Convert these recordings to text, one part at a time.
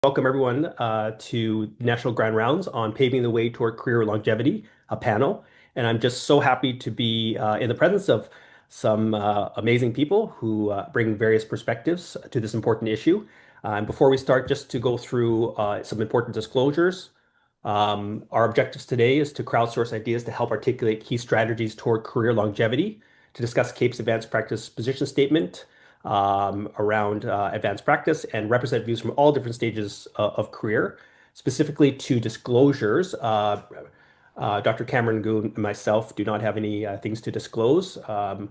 Welcome everyone to National Grand Rounds on Paving the Way Toward Career Longevity, a panel. And I'm just so happy to be in the presence of some amazing people who bring various perspectives to this important issue. And before we start, just to go through some important disclosures. Our objectives today is to crowdsource ideas to help articulate key strategies toward career longevity, to discuss CAEP's advanced practice position statement, around advanced practice and represent views from all different stages of career. Specifically to disclosures, Dr. Cameron Goon and myself do not have any things to disclose. Dr.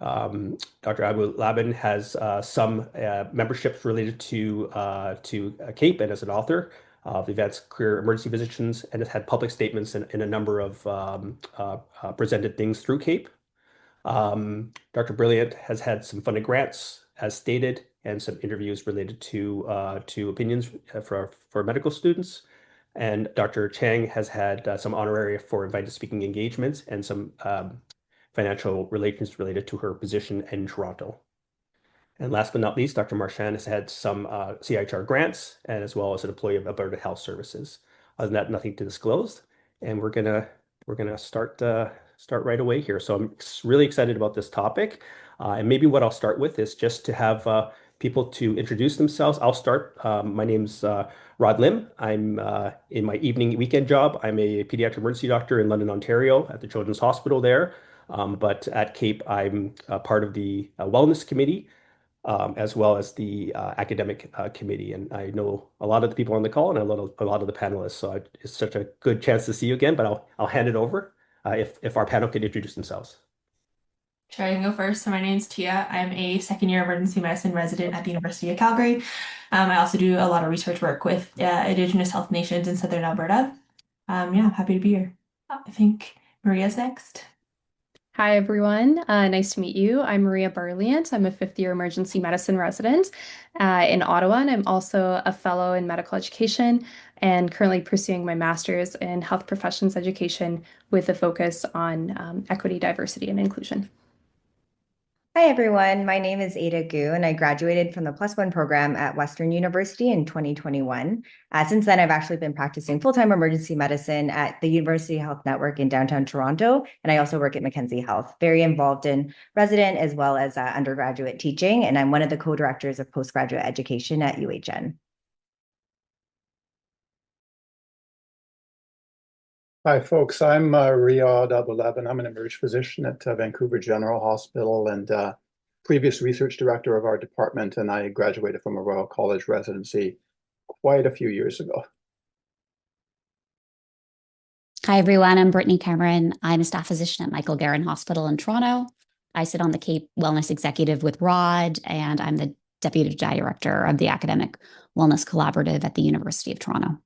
Abu-Laban has some memberships related to CAEP and as an author of Advanced Career Emergency Physicians, and has had public statements in a number of presented things through CAEP. Dr. Berliant has had some funded grants, as stated, and some interviews related to opinions for medical students. And Dr. Cheng has had some honoraria for invited speaking engagements and some financial relations related to her position in Toronto. And last but not least, Dr. Marchand has had some CIHR grants and as well as an employee of Alberta Health Services. Other than that, nothing to disclose. And we're gonna start right away here. So I'm really excited about this topic. And maybe what I'll start with is just to have people to introduce themselves. I'll start. My name's Rod Lim. I'm in my evening weekend job. I'm a pediatric emergency doctor in London, Ontario at the Children's Hospital there. But at CAEP, I'm part of the wellness committee as well as the academic committee. And I know a lot of the people on the call and a lot of the panelists. So it's such a good chance to see you again, but I'll hand it over if our panel could introduce themselves. Sure, I can go first. So my name is Tia. I'm a second-year emergency medicine resident at the University of Calgary. I also do a lot of research work with Indigenous Health Nations in Southern Alberta. Yeah, I'm happy to be here. I think Maria's next. Hi, everyone. Nice to meet you. I'm Maria Berliant. I'm a fifth-year emergency medicine resident in Ottawa, and I'm also a fellow in medical education and currently pursuing my master's in health professions education with a focus on equity, diversity, and inclusion. Hi, everyone. My name is Ada Gu, and I graduated from the +1 program at Western University in 2021. Since then, I've actually been practicing full-time emergency medicine at the University Health Network in downtown Toronto, and I also work at Mackenzie Health, very involved in resident as well as undergraduate teaching, and I'm one of the co-directors of postgraduate education at UHN. Hi, folks. I'm Riyad Abu-Laban. I'm an emergency physician at Vancouver General Hospital and previous research director of our department, and I graduated from a Royal College residency quite a few years ago. Hi, everyone. I'm Brittany Cameron. I'm a staff physician at Michael Garron Hospital in Toronto. I sit on the CAEP Wellness Executive with Rod, and I'm the Deputy Director of the Academic Wellness Collaborative at the University of Toronto.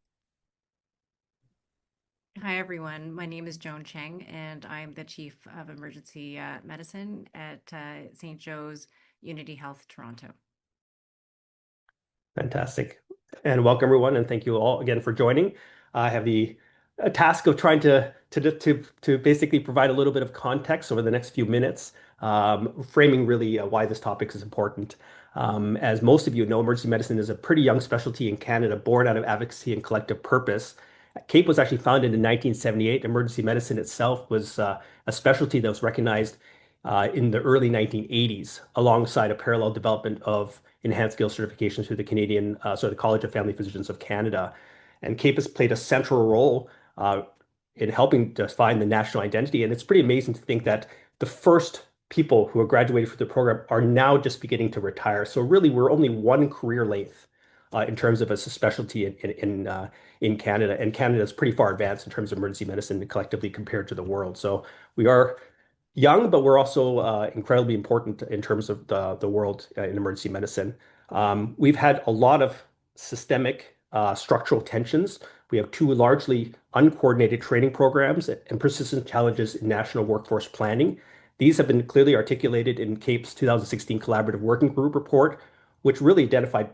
Hi, everyone. My name is Joan Cheng, and I'm the Chief of Emergency Medicine at St. Joe's Unity Health, Toronto. Fantastic. And welcome, everyone, and thank you all again for joining. I have the task of trying to basically provide a little bit of context over the next few minutes, framing really why this topic is important. As most of you know, emergency medicine is a pretty young specialty in Canada, born out of advocacy and collective purpose. CAEP was actually founded in 1978. Emergency medicine itself was a specialty that was recognized in the early 1980s, alongside a parallel development of enhanced skill certifications through the the College of Family Physicians of Canada. And CAEP has played a central role in helping define the national identity. And it's pretty amazing to think that the first people who have graduated from the program are now just beginning to retire. So really, we're only one career length in terms of a specialty in Canada, and Canada is pretty far advanced in terms of emergency medicine collectively compared to the world. So we are young, but we're also incredibly important in terms of the world in emergency medicine. We've had a lot of systemic structural tensions. We have two largely uncoordinated training programs and persistent challenges in national workforce planning. These have been clearly articulated in CAEP's 2016 Collaborative Working Group report, which really identified,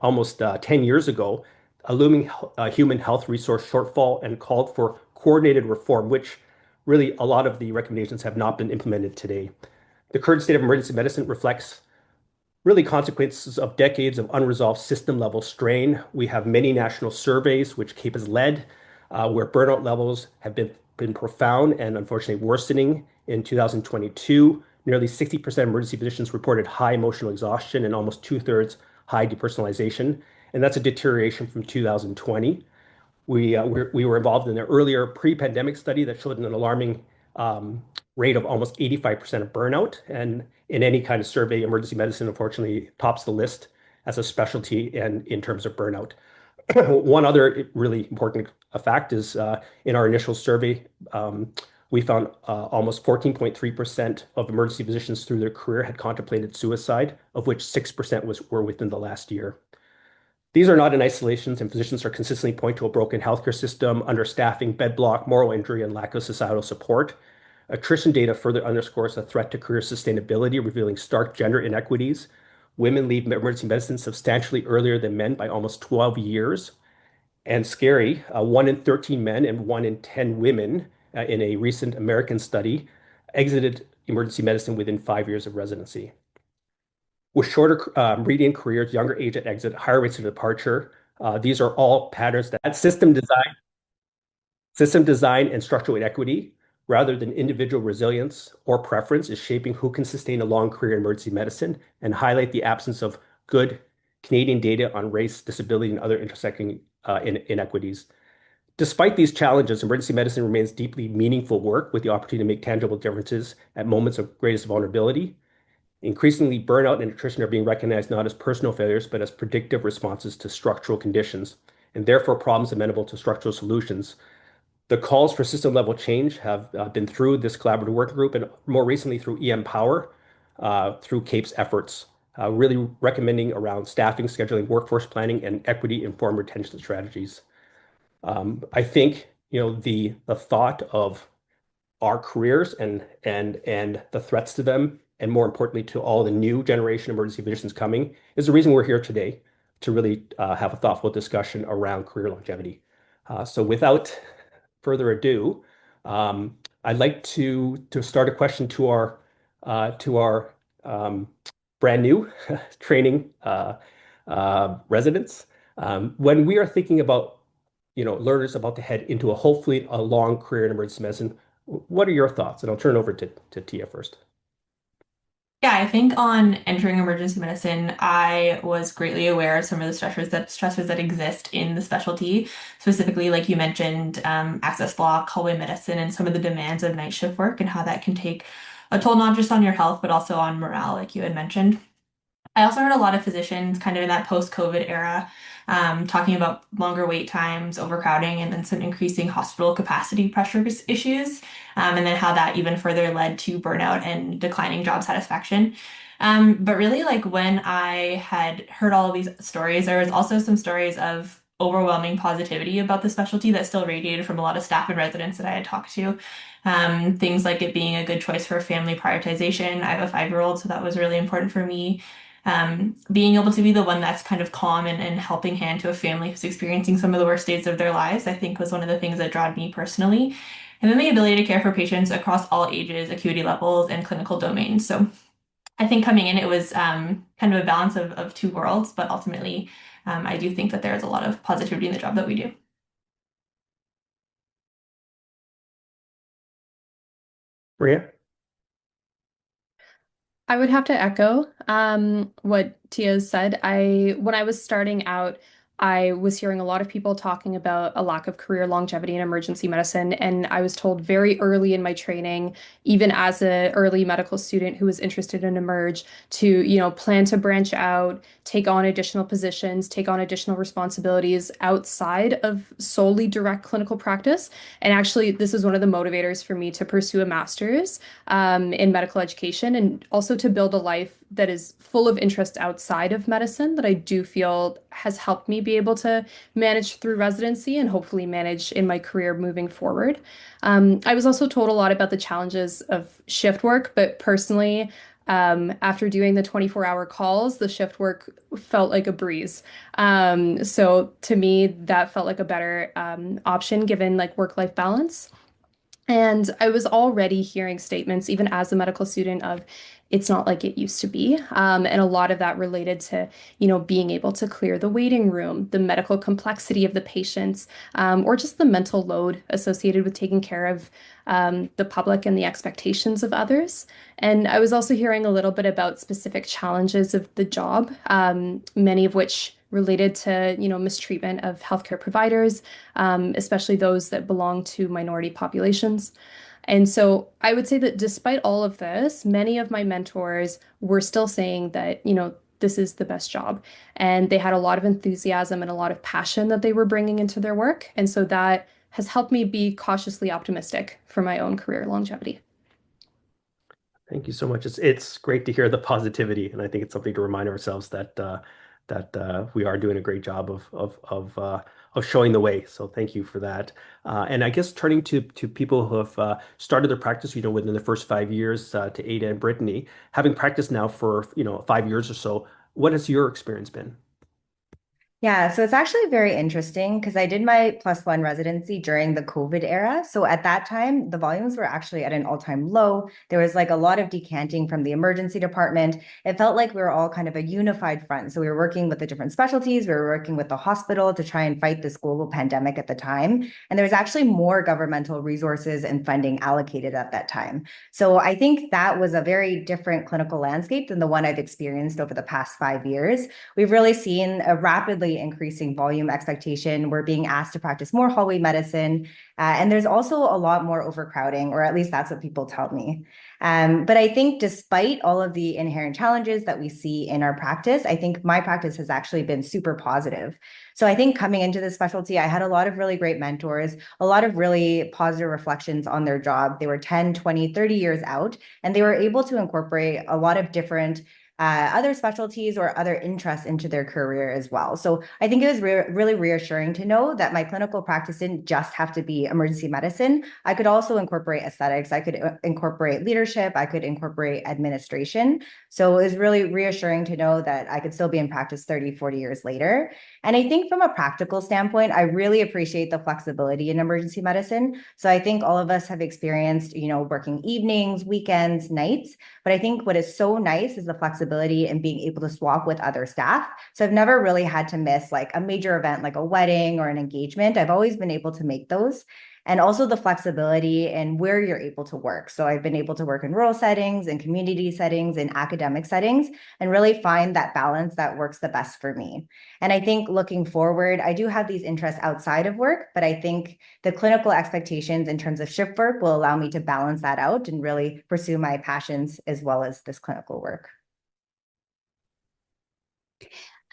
almost 10 years ago, a looming human health resource shortfall and called for coordinated reform, which really a lot of the recommendations have not been implemented today. The current state of emergency medicine reflects really consequences of decades of unresolved system-level strain. We have many national surveys, which CAEP has led, where burnout levels have been profound and unfortunately worsening. In 2022, nearly 60% of emergency physicians reported high emotional exhaustion and almost two-thirds high depersonalization. And that's a deterioration from 2020. We were involved in an earlier pre-pandemic study that showed an alarming rate of almost 85% of burnout. And in any kind of survey, emergency medicine, unfortunately, tops the list as a specialty and in terms of burnout. One other really important fact is in our initial survey, we found almost 14.3% of emergency physicians through their career had contemplated suicide, of which 6% were within the last year. These are not in isolation, and physicians are consistently pointing to a broken healthcare system, understaffing, bed block, moral injury, and lack of societal support. Attrition data further underscores the threat to career sustainability, revealing stark gender inequities. Women leave emergency medicine substantially earlier than men by almost 12 years. And scary, 1 in 13 men and 1 in 10 women in a recent American study exited emergency medicine within 5 years of residency. With shorter median careers, younger age at exit, higher rates of departure, these are all patterns that system design and structural inequity, rather than individual resilience or preference, is shaping who can sustain a long career in emergency medicine and highlight the absence of good Canadian data on race, disability, and other intersecting inequities. Despite these challenges, emergency medicine remains deeply meaningful work with the opportunity to make tangible differences at moments of greatest vulnerability. Increasingly, burnout and attrition are being recognized not as personal failures, but as predictive responses to structural conditions, and therefore problems amenable to structural solutions. The calls for system-level change have been through this collaborative working group and more recently through EM Power, through CAEP's efforts, really recommending around staffing, scheduling, workforce planning, and equity-informed retention strategies. I think, the thought of our careers and the threats to them, and more importantly, to all the new generation emergency physicians coming, is the reason we're here today to really have a thoughtful discussion around career longevity. So without further ado, I'd like to start a question to our brand new training residents. When we are thinking about learners about to head into hopefully a long career in emergency medicine, what are your thoughts? And I'll turn it over to Tia first. Yeah, I think on entering emergency medicine, I was greatly aware of some of the stressors that exist in the specialty, specifically, like you mentioned, access block, hallway medicine, and some of the demands of night shift work and how that can take a toll not just on your health, but also on morale, like you had mentioned. I also heard a lot of physicians kind of in that post-COVID era talking about longer wait times, overcrowding, and then some increasing hospital capacity pressure issues, and then how that even further led to burnout and declining job satisfaction. But really, like when I had heard all of these stories, there was also some stories of overwhelming positivity about the specialty that still radiated from a lot of staff and residents that I had talked to. Things like it being a good choice for family prioritization. I have a 5-year-old, so that was really important for me. Being able to be the one that's kind of calm and helping hand to a family who's experiencing some of the worst days of their lives, I think was one of the things that drew me personally. And then the ability to care for patients across all ages, acuity levels, and clinical domains. So I think coming in, it was kind of a balance of two worlds, but ultimately, I do think that there's a lot of positivity in the job that we do. Maria? I would have to echo what Tia said. When I was starting out, I was hearing a lot of people talking about a lack of career longevity in emergency medicine, and I was told very early in my training, even as an early medical student who was interested in Emerge, to, plan to branch out, take on additional positions, take on additional responsibilities outside of solely direct clinical practice. And actually, this is one of the motivators for me to pursue a master's in medical education, and also to build a life that is full of interest outside of medicine that I do feel has helped me be able to manage through residency and hopefully manage in my career moving forward. I was also told a lot about the challenges of shift work, but personally, after doing the 24-hour calls, the shift work felt like a breeze. So to me, that felt like a better option given like work-life balance. And I was already hearing statements, even as a medical student, of it's not like it used to be. And a lot of that related to, being able to clear the waiting room, the medical complexity of the patients, or just the mental load associated with taking care of the public and the expectations of others. And I was also hearing a little bit about specific challenges of the job, many of which related to, mistreatment of healthcare providers, especially those that belong to minority populations. And so I would say that despite all of this, many of my mentors were still saying that, this is the best job. And they had a lot of enthusiasm and a lot of passion that they were bringing into their work. And so that has helped me be cautiously optimistic for my own career longevity. Thank you so much. It's great to hear the positivity, and I think it's something to remind ourselves that we are doing a great job of showing the way. So thank you for that. And I guess turning to people who have started their practice, within the first 5 years, to Ada and Brittany, having practiced now for 5 years or so, what has your experience been? Yeah, so it's actually very interesting because I did my +1 residency during the COVID era. So at that time, the volumes were actually at an all-time low. There was like a lot of decanting from the emergency department. It felt like we were all kind of a unified front. So we were working with the different specialties, we were working with the hospital to try and fight this global pandemic at the time. And there was actually more governmental resources and funding allocated at that time. So I think that was a very different clinical landscape than the one I've experienced over the past 5 years. We've really seen a rapidly increasing volume expectation. We're being asked to practice more hallway medicine. And there's also a lot more overcrowding, or at least that's what people tell me. But I think despite all of the inherent challenges that we see in our practice, I think my practice has actually been super positive. So I think coming into this specialty, I had a lot of really great mentors, a lot of really positive reflections on their job. They were 10, 20, 30 years out, and they were able to incorporate a lot of different other specialties or other interests into their career as well. So I think it was really reassuring to know that my clinical practice didn't just have to be emergency medicine. I could also incorporate aesthetics. I could incorporate leadership. I could incorporate administration. So it was really reassuring to know that I could still be in practice 30, 40 years later. And I think from a practical standpoint, I really appreciate the flexibility in emergency medicine. So I think all of us have experienced, working evenings, weekends, nights. But I think what is so nice is the flexibility and being able to swap with other staff. So I've never really had to miss like a major event like a wedding or an engagement. I've always been able to make those. And also the flexibility and where you're able to work. So I've been able to work in rural settings, in community settings, in academic settings, and really find that balance that works the best for me. And I think looking forward, I do have these interests outside of work, but I think the clinical expectations in terms of shift work will allow me to balance that out and really pursue my passions as well as this clinical work.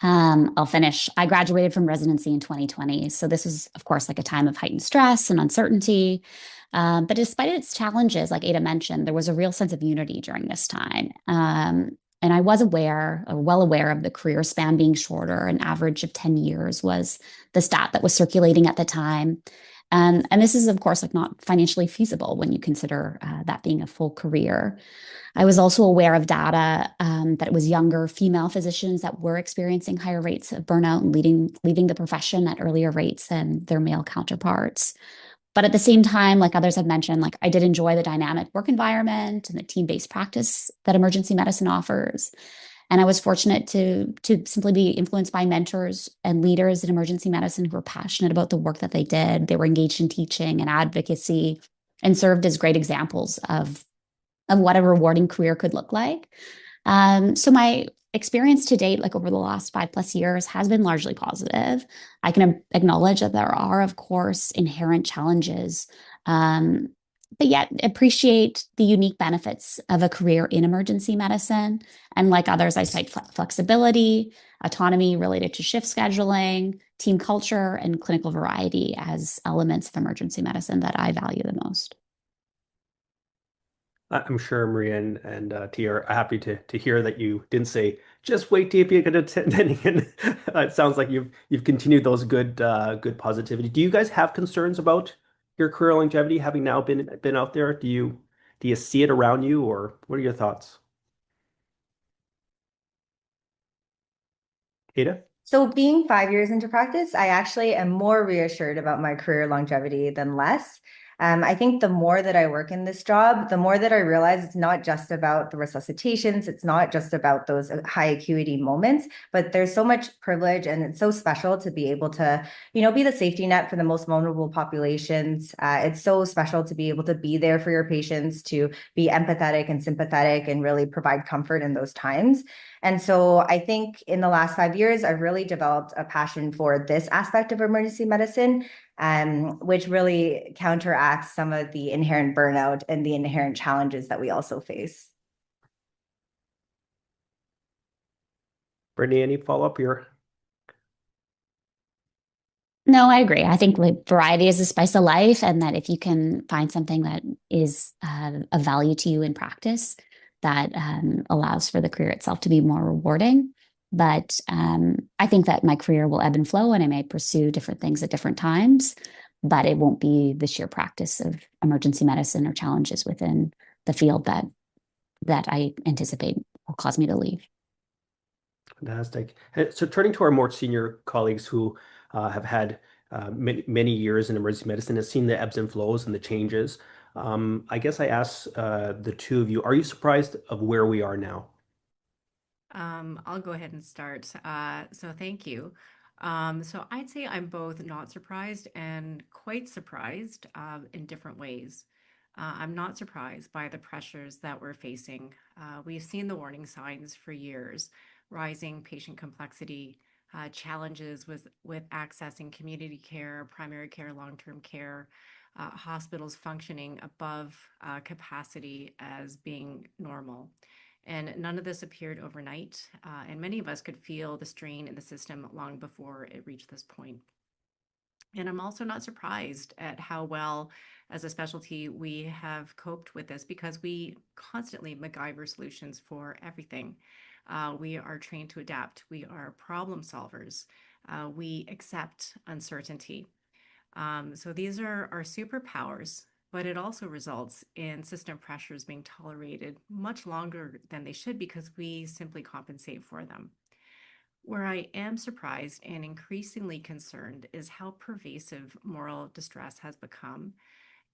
I'll finish. I graduated from residency in 2020. So this was, of course, like a time of heightened stress and uncertainty. But despite its challenges, like Ada mentioned, there was a real sense of unity during this time. And I was well aware of the career span being shorter. An average of 10 years was the stat that was circulating at the time. And this is, of course, like not financially feasible when you consider that being a full career. I was also aware of data that it was younger female physicians that were experiencing higher rates of burnout and leaving the profession at earlier rates than their male counterparts. But at the same time, like others have mentioned, like I did enjoy the dynamic work environment and the team-based practice that emergency medicine offers. And I was fortunate to simply be influenced by mentors and leaders in emergency medicine who were passionate about the work that they did. They were engaged in teaching and advocacy and served as great examples of what a rewarding career could look like. So my experience to date, like over the last 5+ years, has been largely positive. I can acknowledge that there are, of course, inherent challenges, but yet appreciate the unique benefits of a career in emergency medicine. And like others, I cite flexibility, autonomy related to shift scheduling, team culture, and clinical variety as elements of emergency medicine that I value the most. I'm sure Maria and Tia are happy to hear that you didn't say just wait till you get attending. It sounds like you've continued those good positivity. Do you guys have concerns about your career longevity, having now been out there? Do you see it around you, or what are your thoughts? Ada? So being 5 years into practice, I actually am more reassured about my career longevity than less. I think the more that I work in this job, the more that I realize it's not just about the resuscitations, it's not just about those high acuity moments, but there's so much privilege and it's so special to be able to, be the safety net for the most vulnerable populations. It's so special to be able to be there for your patients, to be empathetic and sympathetic and really provide comfort in those times. And so I think in the last 5 years, I've really developed a passion for this aspect of emergency medicine, which really counteracts some of the inherent burnout and the inherent challenges that we also face. Brittany, any follow-up here? No, I agree. I think like variety is the spice of life, and that if you can find something that is of value to you in practice, that allows for the career itself to be more rewarding. But I think that my career will ebb and flow, and I may pursue different things at different times, but it won't be the sheer practice of emergency medicine or challenges within the field that I anticipate will cause me to leave. Fantastic. So turning to our more senior colleagues who have had many years in emergency medicine, have seen the ebbs and flows and the changes. I guess I ask the two of you, are you surprised of where we are now? I'll go ahead and start. So thank you. So I'd say I'm both not surprised and quite surprised in different ways. I'm not surprised by the pressures that we're facing. We've seen the warning signs for years: rising patient complexity, challenges with accessing community care, primary care, long-term care, hospitals functioning above capacity as being normal. And none of this appeared overnight, and many of us could feel the strain in the system long before it reached this point. And I'm also not surprised at how well, as a specialty, we have coped with this, because we constantly MacGyver solutions for everything. We are trained to adapt. We are problem solvers. We accept uncertainty. So these are our superpowers, but it also results in system pressures being tolerated much longer than they should, because we simply compensate for them. Where I am surprised and increasingly concerned is how pervasive moral distress has become,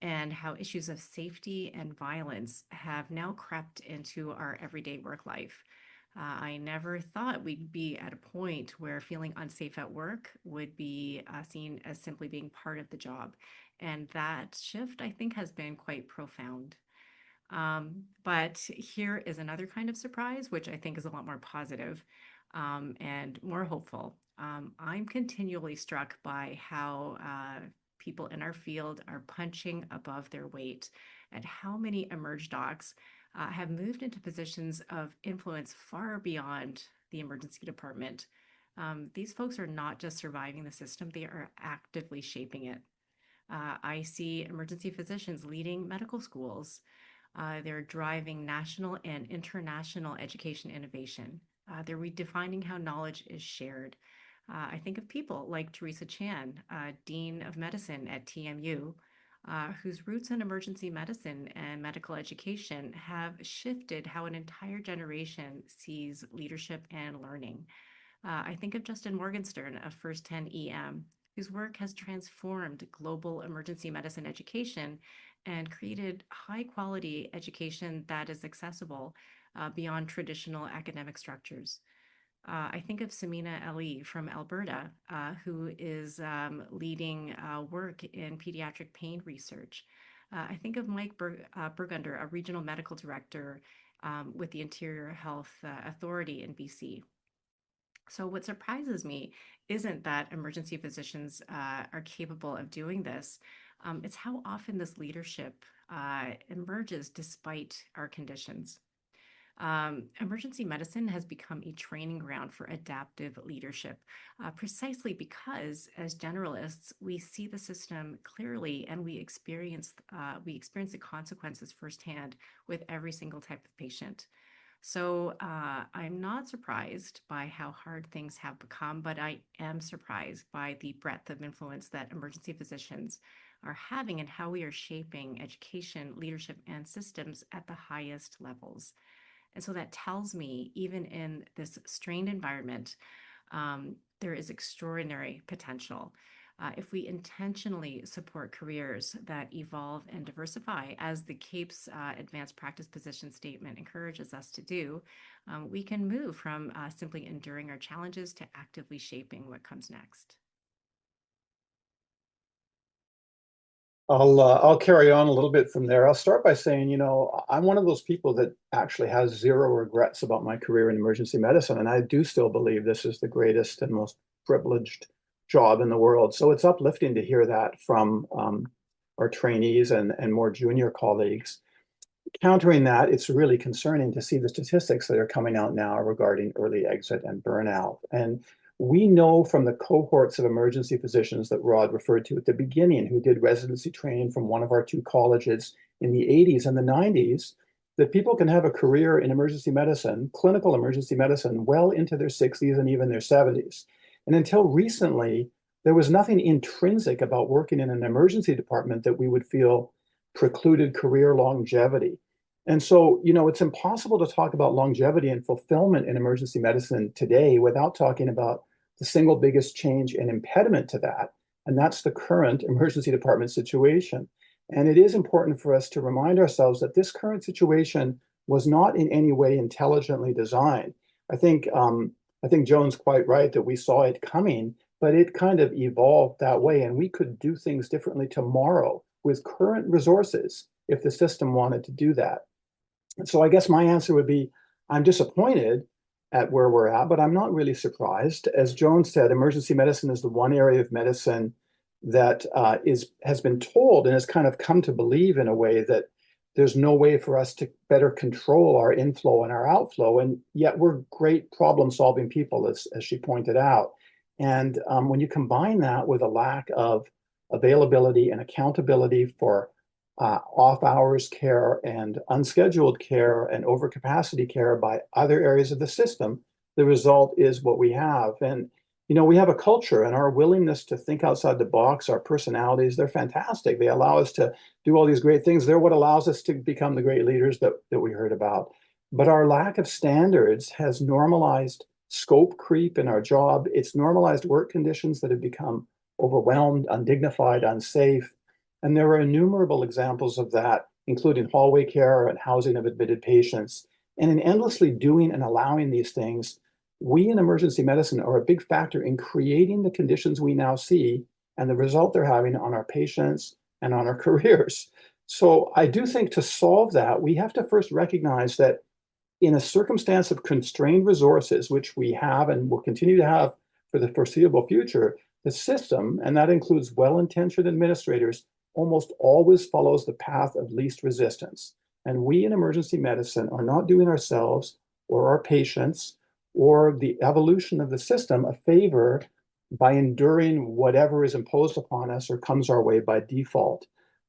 and how issues of safety and violence have now crept into our everyday work life. I never thought we'd be at a point where feeling unsafe at work would be seen as simply being part of the job. And that shift, I think, has been quite profound. But here is another kind of surprise, which I think is a lot more positive and more hopeful. I'm continually struck by how people in our field are punching above their weight, at how many emerge docs have moved into positions of influence far beyond the emergency department. These folks are not just surviving the system, they are actively shaping it. I see emergency physicians leading medical schools. They're driving national and international education innovation. They're redefining how knowledge is shared. I think of people like Teresa Chan, Dean of Medicine at TMU, whose roots in emergency medicine and medical education have shifted how an entire generation sees leadership and learning. I think of Justin Morgenstern of First 10 EM, whose work has transformed global emergency medicine education and created high-quality education that is accessible beyond traditional academic structures. I think of Samina Ali from Alberta, who is leading work in pediatric pain research. I think of Mike Burgunder, a regional medical director with the Interior Health Authority in BC. So what surprises me isn't that emergency physicians are capable of doing this. It's how often this leadership emerges despite our conditions. Emergency medicine has become a training ground for adaptive leadership, precisely because, as generalists, we see the system clearly, and we experience the consequences firsthand with every single type of patient. So I'm not surprised by how hard things have become, but I am surprised by the breadth of influence that emergency physicians are having, and how we are shaping education, leadership, and systems at the highest levels. And so that tells me, even in this strained environment, there is extraordinary potential. if we intentionally support careers that evolve and diversify, as the CAEPs Advanced Practice Position Statement encourages us to do, we can move from simply enduring our challenges to actively shaping what comes next. I'll carry on a little bit from there. I'll start by saying, I'm one of those people that actually has zero regrets about my career in emergency medicine, and I do still believe this is the greatest and most privileged job in the world. So it's uplifting to hear that from our trainees and more junior colleagues. Countering that, it's really concerning to see the statistics that are coming out now regarding early exit and burnout. And we know from the cohorts of emergency physicians that Rod referred to at the beginning, who did residency training from one of our two colleges in the 80s and the 90s, that people can have a career in emergency medicine, clinical emergency medicine, well into their 60s and even their 70s. And until recently, there was nothing intrinsic about working in an emergency department that we would feel precluded career longevity. And so, it's impossible to talk about longevity and fulfillment in emergency medicine today without talking about the single biggest change and impediment to that. And that's the current emergency department situation. And it is important for us to remind ourselves that this current situation was not in any way intelligently designed. I think Joan's quite right that we saw it coming, but it kind of evolved that way. And we could do things differently tomorrow with current resources if the system wanted to do that. And so I guess my answer would be, I'm disappointed at where we're at, but I'm not really surprised. As Joan said, emergency medicine is the one area of medicine that has been told and has kind of come to believe in a way that there's no way for us to better control our inflow and our outflow. And yet we're great problem-solving people, as she pointed out. And when you combine that with a lack of availability and accountability for off-hours care and unscheduled care and overcapacity care by other areas of the system, the result is what we have. And, we have a culture, and our willingness to think outside the box, our personalities, they're fantastic. They allow us to do all these great things. They're what allows us to become the great leaders that we heard about. But our lack of standards has normalized scope creep in our job. It's normalized work conditions that have become overwhelmed, undignified, unsafe. And there are innumerable examples of that, including hallway care and housing of admitted patients. And in endlessly doing and allowing these things, we in emergency medicine are a big factor in creating the conditions we now see and the result they're having on our patients and on our careers. So I do think to solve that, we have to first recognize that in a circumstance of constrained resources, which we have and will continue to have for the foreseeable future, the system, and that includes well-intentioned administrators, almost always follows the path of least resistance. And we in emergency medicine are not doing ourselves or our patients or the evolution of the system a favor by enduring whatever is imposed upon us or comes our way by default.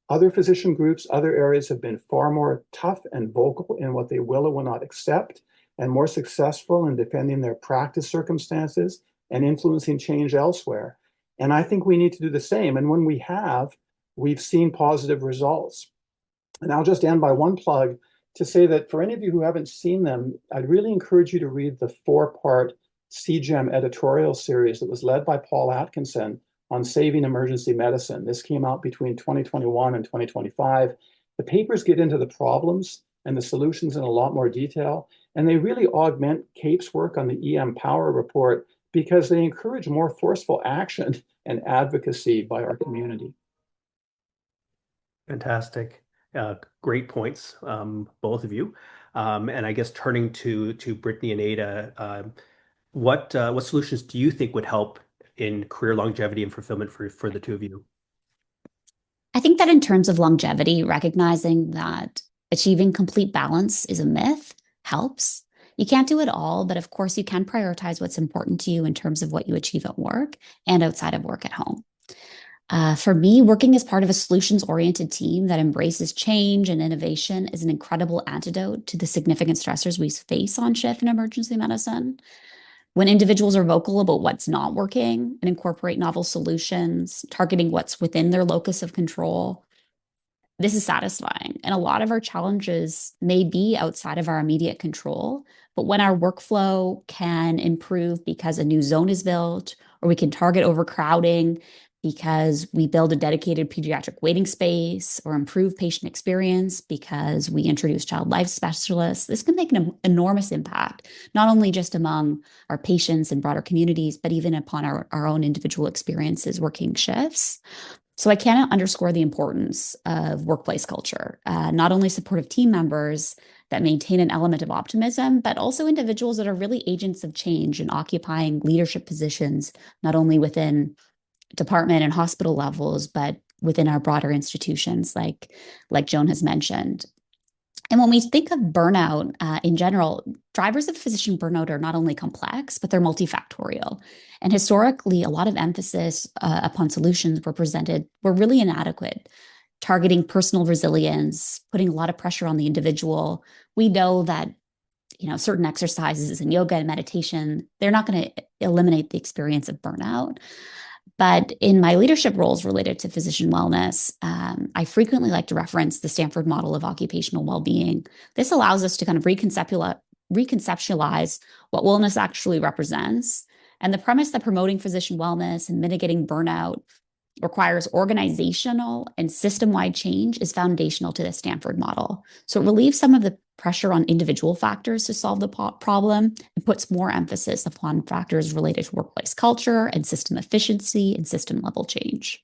Other physician groups, other areas have been far more tough and vocal in what they will or will not accept, and more successful in defending their practice circumstances and influencing change elsewhere. And I think we need to do the same. And when we have, we've seen positive results. And I'll just end by one plug to say that for any of you who haven't seen them, I'd really encourage you to read the 4-part CGEM editorial series that was led by Paul Atkinson on saving emergency medicine. This came out between 2021 and 2025. The papers get into the problems and the solutions in a lot more detail, and they really augment CAEP's work on the EM Power Report because they encourage more forceful action and advocacy by our community. Fantastic. Great points, both of you. And I guess turning to Brittany and Ada, what solutions do you think would help in career longevity and fulfillment for the two of you? I think that in terms of longevity, recognizing that achieving complete balance is a myth helps. You can't do it all, but of course you can prioritize what's important to you in terms of what you achieve at work and outside of work at home. For me, working as part of a solutions-oriented team that embraces change and innovation is an incredible antidote to the significant stressors we face on shift in emergency medicine. When individuals are vocal about what's not working and incorporate novel solutions, targeting what's within their locus of control, this is satisfying. And a lot of our challenges may be outside of our immediate control, but when our workflow can improve because a new zone is built, or we can target overcrowding because we build a dedicated pediatric waiting space or improve patient experience, because we introduce child life specialists. This can make an enormous impact, not only just among our patients and broader communities, but even upon our own individual experiences working shifts. So I cannot underscore the importance of workplace culture, not only supportive team members that maintain an element of optimism, but also individuals that are really agents of change and occupying leadership positions, not only within department and hospital levels, but within our broader institutions, like Joan has mentioned. And when we think of burnout in general, drivers of physician burnout are not only complex, but they're multifactorial. And historically, a lot of emphasis upon solutions were really inadequate, targeting personal resilience, putting a lot of pressure on the individual. We know that certain exercises and yoga and meditation, they're not going to eliminate the experience of burnout. But in my leadership roles related to physician wellness, I frequently like to reference the Stanford model of occupational well-being. This allows us to kind of reconceptualize what wellness actually represents. And the premise that promoting physician wellness and mitigating burnout requires organizational and system-wide change is foundational to the Stanford model. So it relieves some of the pressure on individual factors to solve the problem and puts more emphasis upon factors related to workplace culture and system efficiency and system level change.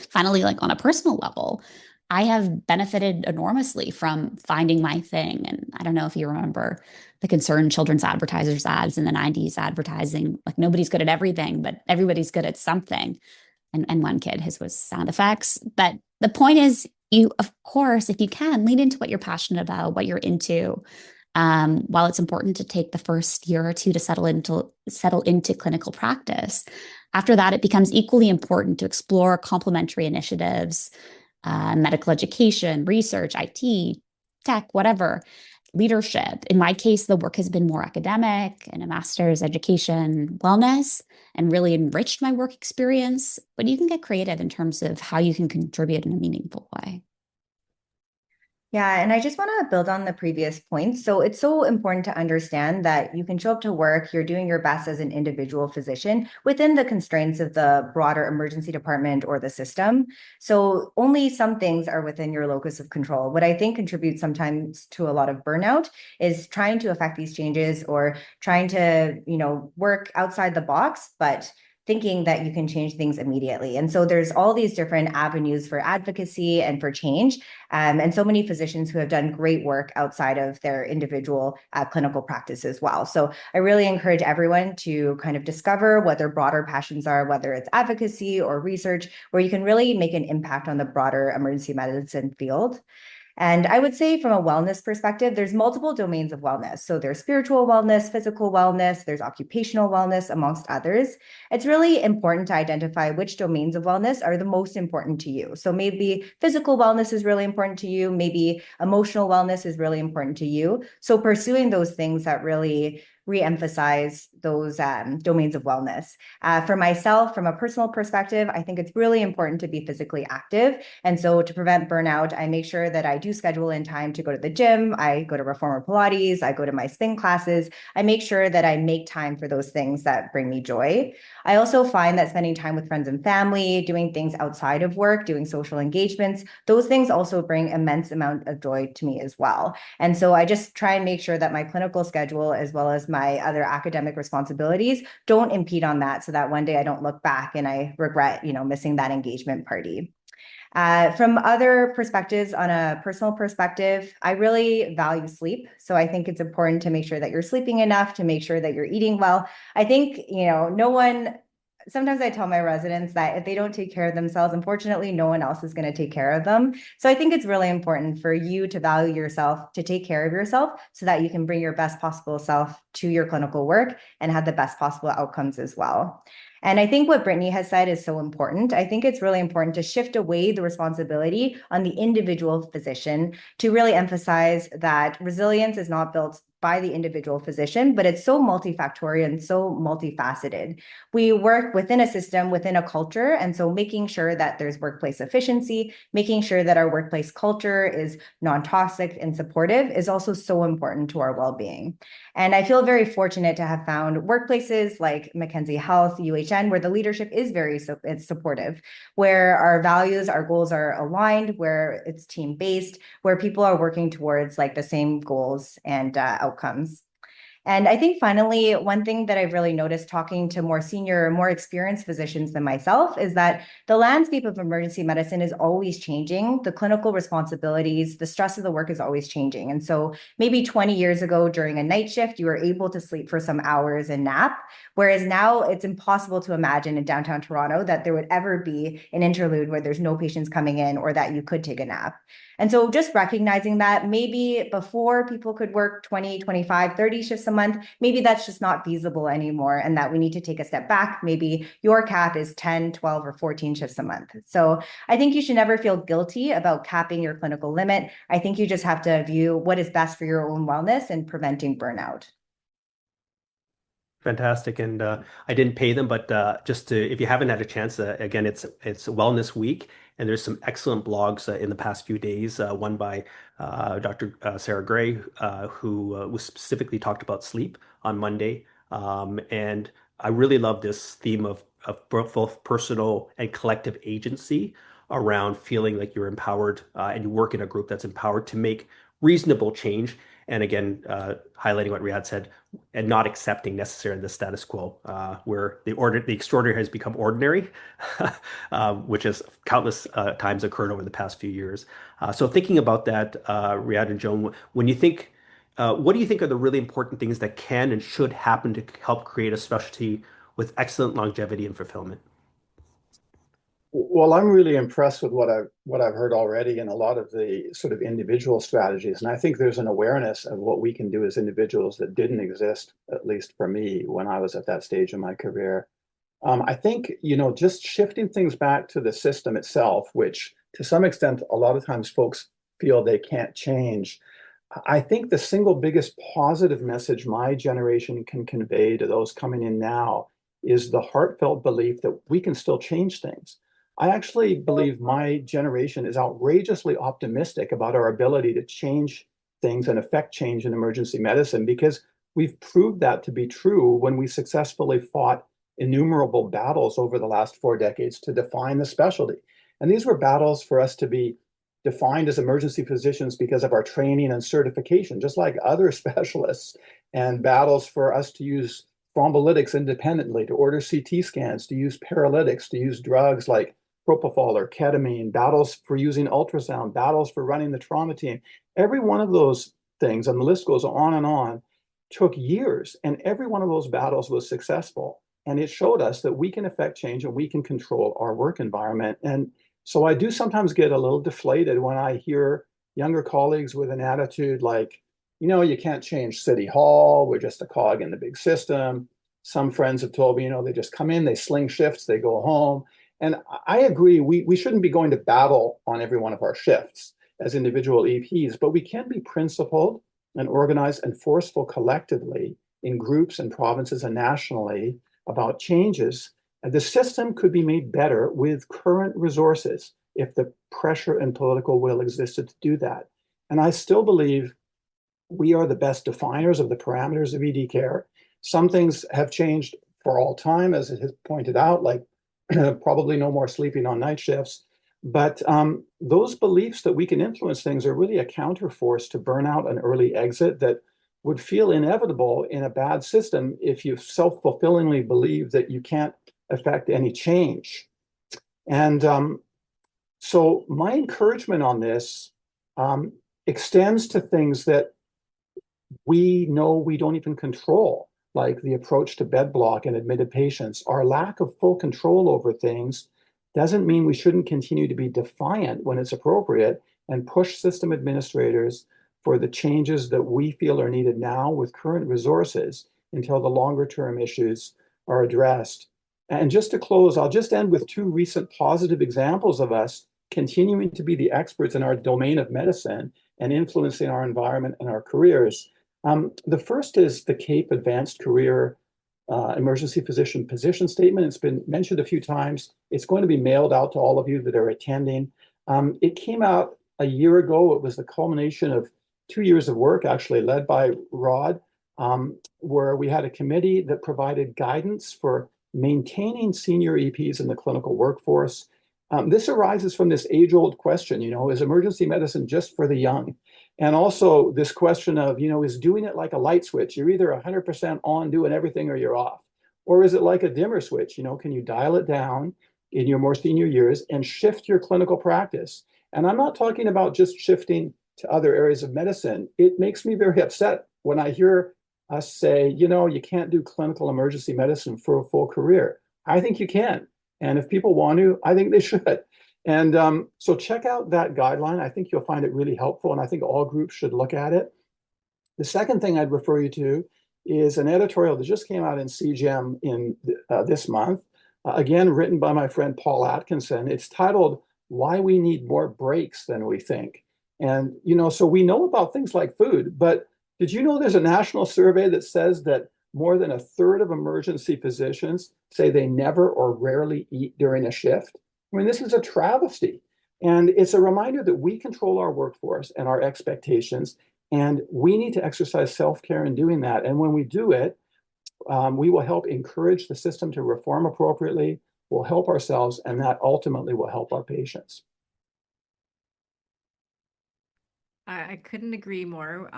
Finally, like on a personal level, I have benefited enormously from finding my thing. And I don't know if you remember the Concerned Children's Advertisers ads in the 90s advertising, like nobody's good at everything, but everybody's good at something. And one kid, his was sound effects. But the point is, you, of course, if you can, lean into what you're passionate about, what you're into. While it's important to take the first year or two to settle into clinical practice, after that, it becomes equally important to explore complementary initiatives, medical education, research, IT, tech, whatever. Leadership. In my case, the work has been more academic and a master's education wellness and really enriched my work experience. But you can get creative in terms of how you can contribute in a meaningful way. Yeah, and I just want to build on the previous points. So it's so important to understand that you can show up to work, you're doing your best as an individual physician within the constraints of the broader emergency department or the system. So only some things are within your locus of control. What I think contributes sometimes to a lot of burnout is trying to affect these changes or trying to, work outside the box, but thinking that you can change things immediately. And so there's all these different avenues for advocacy and for change. And so many physicians who have done great work outside of their individual clinical practice as well. So I really encourage everyone to kind of discover what their broader passions are, whether it's advocacy or research, where you can really make an impact on the broader emergency medicine field. And I would say from a wellness perspective, there's multiple domains of wellness. So there's spiritual wellness, physical wellness, there's occupational wellness, amongst others. It's really important to identify which domains of wellness are the most important to you. So maybe physical wellness is really important to you. Maybe emotional wellness is really important to you. So pursuing those things that really re-emphasize those domains of wellness. For myself, from a personal perspective, I think it's really important to be physically active. And so to prevent burnout, I make sure that I do schedule in time to go to the gym. I go to reformer Pilates. I go to my spin classes. I make sure that I make time for those things that bring me joy. I also find that spending time with friends and family, doing things outside of work, doing social engagements, those things also bring immense amount of joy to me as well. And so I just try and make sure that my clinical schedule, as well as my other academic responsibilities, don't impede on that, so that one day I don't look back and I regret, missing that engagement party. From other perspectives, on a personal perspective, I really value sleep. So I think it's important to make sure that you're sleeping enough, to make sure that you're eating well. I think, sometimes I tell my residents that if they don't take care of themselves, unfortunately, no one else is going to take care of them. So I think it's really important for you to value yourself, to take care of yourself so that you can bring your best possible self to your clinical work and have the best possible outcomes as well. And I think what Brittany has said is so important. I think it's really important to shift away the responsibility on the individual physician to really emphasize that resilience is not built by the individual physician, but it's so multifactorial and so multifaceted. We work within a system, within a culture, and so making sure that there's workplace efficiency, making sure that our workplace culture is non-toxic and supportive is also so important to our well-being. And I feel very fortunate to have found workplaces like Mackenzie Health, UHN, where the leadership is very supportive, where our values, our goals are aligned, where it's team-based, where people are working towards like the same goals and outcomes. And I think finally, one thing that I've really noticed talking to more senior, more experienced physicians than myself is that the landscape of emergency medicine is always changing. The clinical responsibilities, the stress of the work is always changing. And so maybe 20 years ago during a night shift, you were able to sleep for some hours and nap. Whereas now it's impossible to imagine in downtown Toronto that there would ever be an interlude where there's no patients coming in or that you could take a nap. And so just recognizing that maybe before people could work 20, 25, 30 shifts a month, maybe that's just not feasible anymore and that we need to take a step back. Maybe your cap is 10, 12, or 14 shifts a month. So I think you should never feel guilty about capping your clinical limit. I think you just have to view what is best for your own wellness and preventing burnout. Fantastic. And I didn't pay them, but if you haven't had a chance, again, it's Wellness Week, and there's some excellent blogs in the past few days. One by Dr. Sarah Gray, who was specifically talked about sleep on Monday. And I really love this theme of both personal and collective agency around feeling like you're empowered and you work in a group that's empowered to make reasonable change. And again, highlighting what Riyad said, and not accepting necessarily the status quo, where the extraordinary has become ordinary, which has countless times occurred over the past few years. So thinking about that, Riyad and Joan, when you think, what do you think are the really important things that can and should happen to help create a specialty with excellent longevity and fulfillment? Well, I'm really impressed with what I've heard already in a lot of the sort of individual strategies. And I think there's an awareness of what we can do as individuals that didn't exist, at least for me, when I was at that stage in my career. I think, just shifting things back to the system itself, which to some extent, a lot of times folks feel they can't change. I think the single biggest positive message my generation can convey to those coming in now is the heartfelt belief that we can still change things. I actually believe my generation is outrageously optimistic about our ability to change things and affect change in emergency medicine because we've proved that to be true when we successfully fought innumerable battles over the last 4 decades to define the specialty. And these were battles for us to be defined as emergency physicians because of our training and certification, just like other specialists, and battles for us to use thrombolytics independently, to order CT scans, to use paralytics, to use drugs like propofol or ketamine, battles for using ultrasound, battles for running the trauma team. Every one of those things, and the list goes on, took years, and every one of those battles was successful. And it showed us that we can affect change and we can control our work environment. And so I do sometimes get a little deflated when I hear younger colleagues with an attitude like, you can't change City Hall, we're just a cog in the big system. Some friends have told me, they just come in, they sling shifts, they go home. And I agree, we shouldn't be going to battle on every one of our shifts as individual EPs, but we can be principled and organized and forceful collectively in groups and provinces and nationally about changes. And the system could be made better with current resources if the pressure and political will existed to do that. And I still believe we are the best definers of the parameters of ED care. Some things have changed for all time, as it has pointed out, like probably no more sleeping on night shifts. But those beliefs that we can influence things are really a counterforce to burnout and early exit that would feel inevitable in a bad system if you self-fulfillingly believe that you can't affect any change. And so my encouragement on this extends to things that we know we don't even control, like the approach to bed block and admitted patients. Our lack of full control over things doesn't mean we shouldn't continue to be defiant when it's appropriate and push system administrators for the changes that we feel are needed now with current resources until the longer term issues are addressed. And just to close, I'll just end with 2 recent positive examples of us continuing to be the experts in our domain of medicine and influencing our environment and our careers. The first is the CAEP Advanced Career Emergency Physician Position Statement. It's been mentioned a few times. It's going to be mailed out to all of you that are attending. It came out a year ago. It was the culmination of 2 years of work, actually led by Rod, where we had a committee that provided guidance for maintaining senior EPs in the clinical workforce. This arises from this age-old question, is emergency medicine just for the young? And also this question of, is doing it like a light switch? You're either 100% on doing everything or you're off. Or is it like a dimmer switch? Can you dial it down in your more senior years and shift your clinical practice? And I'm not talking about just shifting to other areas of medicine. It makes me very upset when I hear us say, you can't do clinical emergency medicine for a full career. I think you can. And if people want to, I think they should. And so check out that guideline. I think you'll find it really helpful, and I think all groups should look at it. The second thing I'd refer you to is an editorial that just came out in CGEM in this month, again, written by my friend Paul Atkinson. It's titled, Why We Need More Breaks Than We Think. And, so we know about things like food, but did you know there's a national survey that says that more than a third of emergency physicians say they never or rarely eat during a shift? I mean, this is a travesty. And it's a reminder that we control our workforce and our expectations, and we need to exercise self-care in doing that. And when we do it, we will help encourage the system to reform appropriately, we'll help ourselves, and that ultimately will help our patients. I couldn't agree more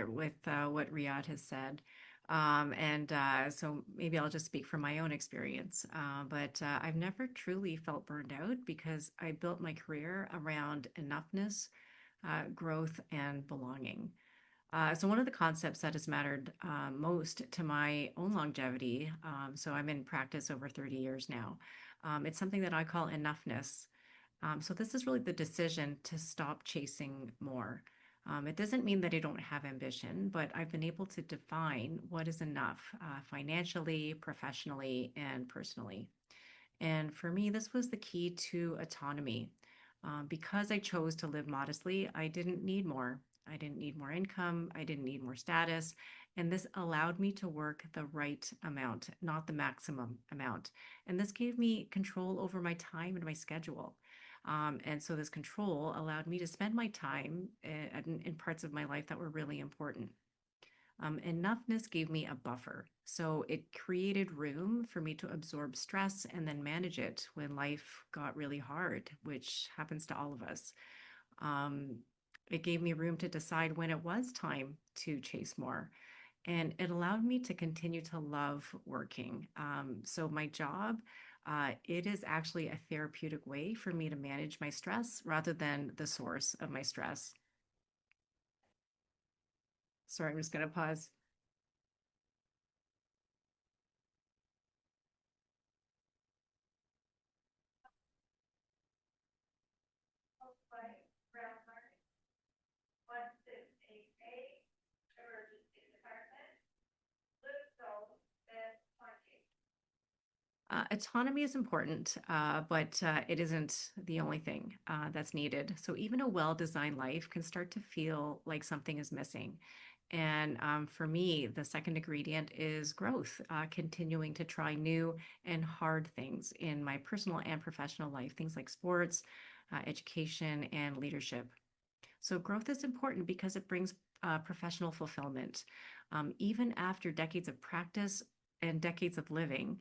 with what Riyad has said. So maybe I'll just speak from my own experience. But I've never truly felt burned out because I built my career around enoughness, growth, and belonging. So one of the concepts that has mattered most to my own longevity, so I'm in practice over 30 years now, it's something that I call enoughness. So this is really the decision to stop chasing more. It doesn't mean that I don't have ambition, but I've been able to define what is enough financially, professionally, and personally. And for me, this was the key to autonomy. Because I chose to live modestly, I didn't need more. I didn't need more income. I didn't need more status. And this allowed me to work the right amount, not the maximum amount. And this gave me control over my time and my schedule. And so this control allowed me to spend my time in parts of my life that were really important. Enoughness gave me a buffer. So it created room for me to absorb stress and then manage it when life got really hard, which happens to all of us. It gave me room to decide when it was time to chase more. And it allowed me to continue to love working. So my job, it is actually a therapeutic way for me to manage my stress rather than the source of my stress. Sorry, I'm just going to pause. Autonomy is important, but it isn't the only thing that's needed. So even a well-designed life can start to feel like something is missing. And for me, the second ingredient is growth, continuing to try new and hard things in my personal and professional life, things like sports, education, and leadership. So growth is important because it brings professional fulfillment. Even after decades of practice and decades of living,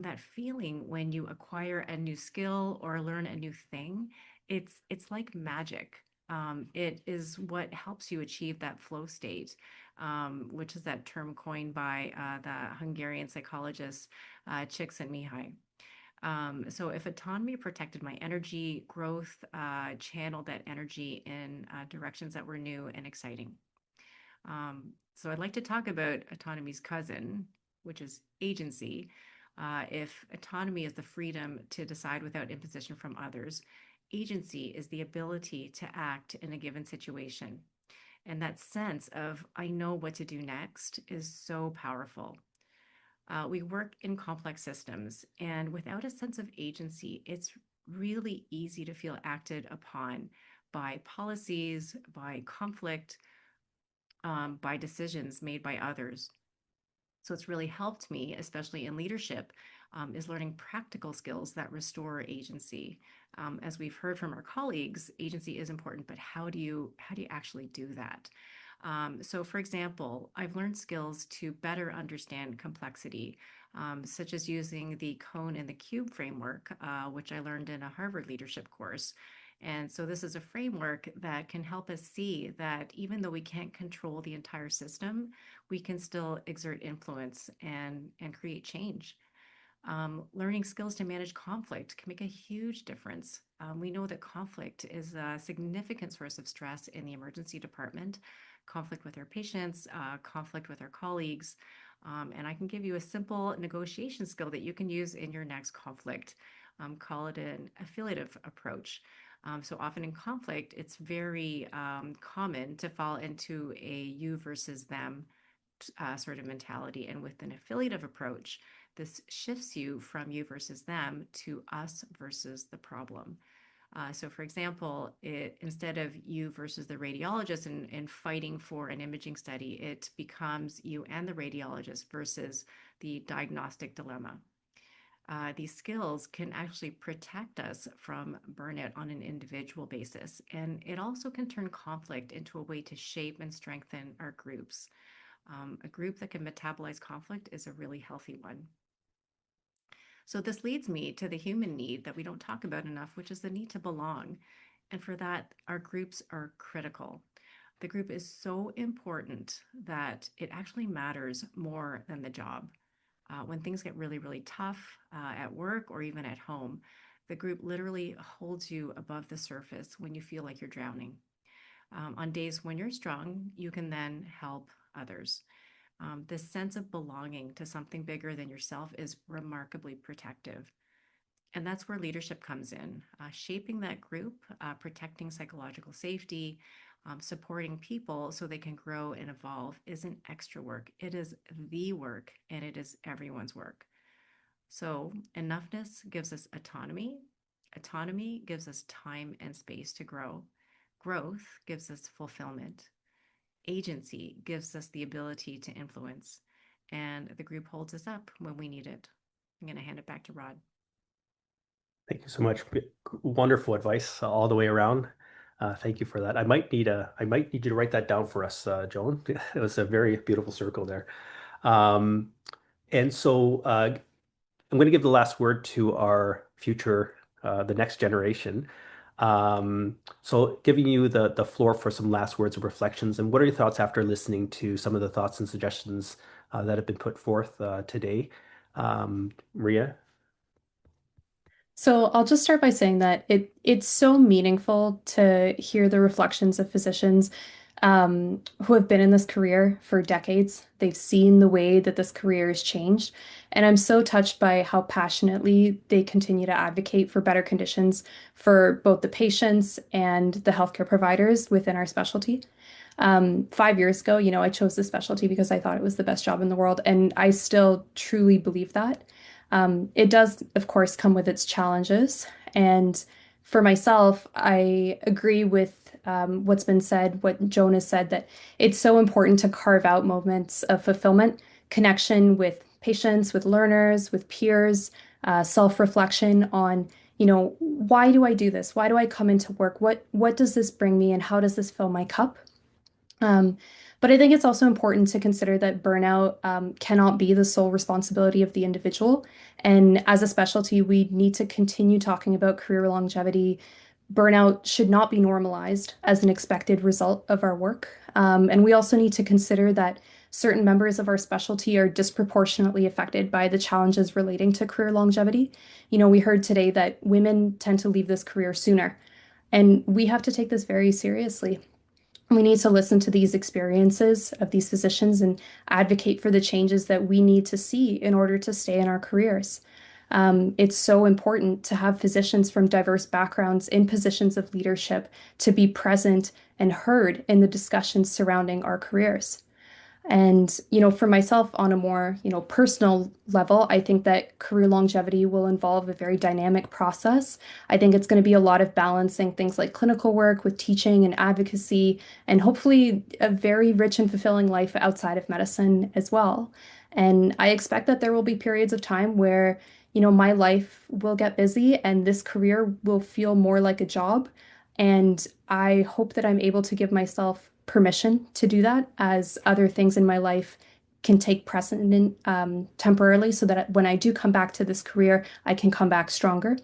that feeling when you acquire a new skill or learn a new thing, it's like magic. It is what helps you achieve that flow state, which is that term coined by the Hungarian psychologist Csikszentmihalyi. So if autonomy protected my energy, growth channeled that energy in directions that were new and exciting. So I'd like to talk about autonomy's cousin, which is agency. If autonomy is the freedom to decide without imposition from others, agency is the ability to act in a given situation. And that sense of, I know what to do next, is so powerful. We work in complex systems, and without a sense of agency, it's really easy to feel acted upon by policies, by conflict, by decisions made by others. So it's really helped me, especially in leadership, is learning practical skills that restore agency. As we've heard from our colleagues, agency is important, but how do you actually do that? So for example, I've learned skills to better understand complexity, such as using the cone and the cube framework, which I learned in a Harvard leadership course. And so this is a framework that can help us see that even though we can't control the entire system, we can still exert influence and create change. Learning skills to manage conflict can make a huge difference. We know that conflict is a significant source of stress in the emergency department, conflict with our patients, conflict with our colleagues. And I can give you a simple negotiation skill that you can use in your next conflict. Call it an affiliative approach. So often in conflict, it's very common to fall into a you versus them sort of mentality. And with an affiliative approach, this shifts you from you versus them to us versus the problem. So for example, instead of you versus the radiologist and fighting for an imaging study, it becomes you and the radiologist versus the diagnostic dilemma. These skills can actually protect us from burnout on an individual basis. And it also can turn conflict into a way to shape and strengthen our groups. A group that can metabolize conflict is a really healthy one. So this leads me to the human need that we don't talk about enough, which is the need to belong. And for that, our groups are critical. The group is so important that it actually matters more than the job. When things get really, really tough at work or even at home, the group literally holds you above the surface when you feel like you're drowning. On days when you're strong, you can then help others. This sense of belonging to something bigger than yourself is remarkably protective. And that's where leadership comes in, shaping that group, protecting psychological safety, supporting people so they can grow and evolve isn't extra work. It is the work, and it is everyone's work. So enoughness gives us autonomy. Autonomy gives us time and space to grow. Growth gives us fulfillment. Agency gives us the ability to influence, and the group holds us up when we need it. I'm going to hand it back to Rod. Thank you so much. Wonderful advice all the way around. Thank you for that. I might need you to write that down for us, Joan. It was a very beautiful circle there. And so I'm going to give the last word to our future, the next generation. So giving you the floor for some last words of reflections, and what are your thoughts after listening to some of the thoughts and suggestions that have been put forth today? Maria? So I'll just start by saying that it's so meaningful to hear the reflections of physicians who have been in this career for decades. They've seen the way that this career has changed. And I'm so touched by how passionately they continue to advocate for better conditions for both the patients and the healthcare providers within our specialty. 5 years ago, I chose this specialty because I thought it was the best job in the world. And I still truly believe that. It does, of course, come with its challenges. And for myself, I agree with what's been said, what Joan has said, that it's so important to carve out moments of fulfillment, connection with patients, with learners, with peers, self-reflection on, why do I do this? Why do I come into work? What does this bring me, and how does this fill my cup? But I think it's also important to consider that burnout cannot be the sole responsibility of the individual. And as a specialty, we need to continue talking about career longevity. Burnout should not be normalized as an expected result of our work. And we also need to consider that certain members of our specialty are disproportionately affected by the challenges relating to career longevity. We heard today that women tend to leave this career sooner, and we have to take this very seriously. We need to listen to these experiences of these physicians and advocate for the changes that we need to see in order to stay in our careers. It's so important to have physicians from diverse backgrounds in positions of leadership to be present and heard in the discussions surrounding our careers. And, for myself on a more, personal level, I think that career longevity will involve a very dynamic process. I think it's going to be a lot of balancing things like clinical work with teaching and advocacy, and hopefully a very rich and fulfilling life outside of medicine as well. And I expect that there will be periods of time where, my life will get busy and this career will feel more like a job. And I hope that I'm able to give myself permission to do that as other things in my life can take precedent temporarily so that when I do come back to this career, I can come back stronger.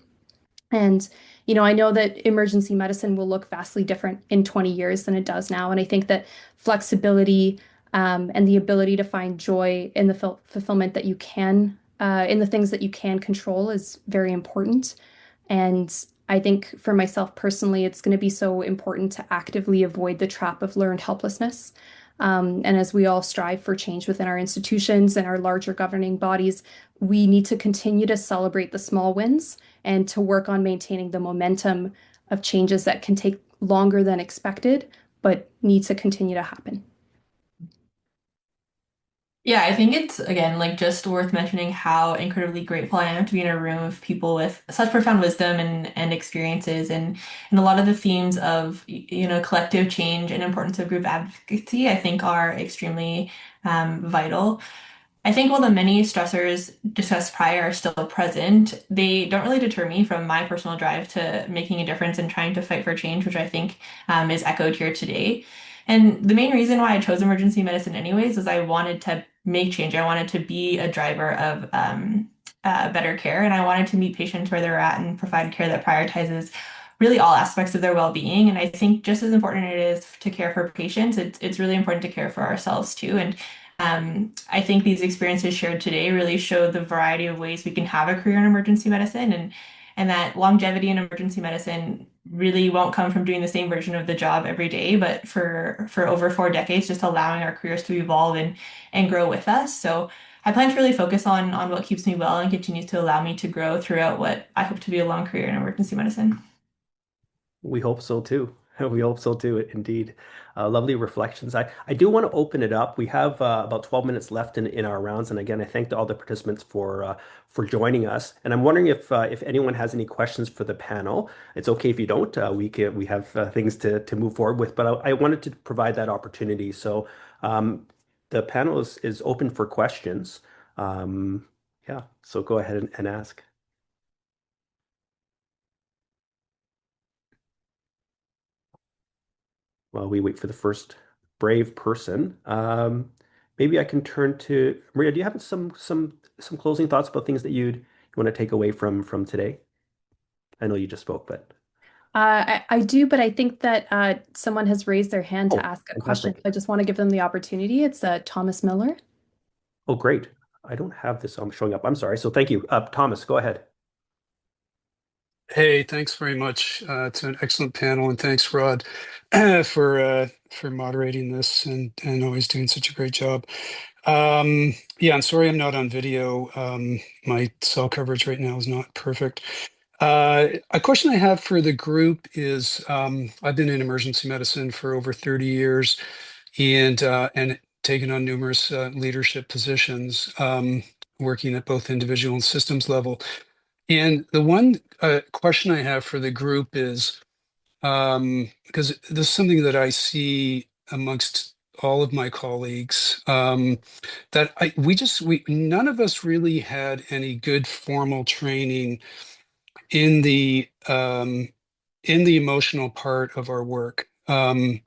And, I know that emergency medicine will look vastly different in 20 years than it does now. And I think that flexibility and the ability to find joy in the fulfillment that you can, in the things that you can control is very important. And I think for myself personally, it's going to be so important to actively avoid the trap of learned helplessness. And as we all strive for change within our institutions and our larger governing bodies, we need to continue to celebrate the small wins and to work on maintaining the momentum of changes that can take longer than expected, but need to continue to happen. Yeah, I think it's again like just worth mentioning how incredibly grateful I am to be in a room of people with such profound wisdom and experiences and a lot of the themes of collective change and importance of group advocacy I think are extremely vital. I think while the many stressors discussed prior are still present, they don't really deter me from my personal drive to making a difference and trying to fight for change, which I think is echoed here today. And the main reason why I chose emergency medicine anyways is I wanted to make change. I wanted to be a driver of better care, and I wanted to meet patients where they're at and provide care that prioritizes really all aspects of their well-being. And I think just as important it is to care for patients, it's really important to care for ourselves too. And I think these experiences shared today really show the variety of ways we can have a career in emergency medicine and that longevity in emergency medicine really won't come from doing the same version of the job every day, but for over 4 decades, just allowing our careers to evolve and grow with us. So I plan to really focus on what keeps me well and continues to allow me to grow throughout what I hope to be a long career in emergency medicine. We hope so too. We hope so too, indeed. Lovely reflections. I do want to open it up. We have about 12 minutes left in our rounds. And again, I thank all the participants for joining us. And I'm wondering if anyone has any questions for the panel. It's okay if you don't. We have things to move forward with, but I wanted to provide that opportunity. So the panel is open for questions. Yeah, so go ahead and ask. While we wait for the first brave person, maybe I can turn to Maria. Do you have some closing thoughts about things that you want to take away from today? I know you just spoke, but I do, but I think that someone has raised their hand to oh, ask a question. fantastic. I just want to give them the opportunity. It's Thomas Miller. Oh, great. I don't have this showing up. I'm sorry. So thank you. Thomas, go ahead. Hey, thanks very much. It's an excellent panel, and thanks, Rod, for moderating this and always doing such a great job. Yeah, I'm sorry I'm not on video. My cell coverage right now is not perfect. A question I have for the group is I've been in emergency medicine for over 30 years and taken on numerous leadership positions, working at both individual and systems level. And the one question I have for the group is because this is something that I see amongst all of my colleagues that we none of us really had any good formal training in the emotional part of our work. Like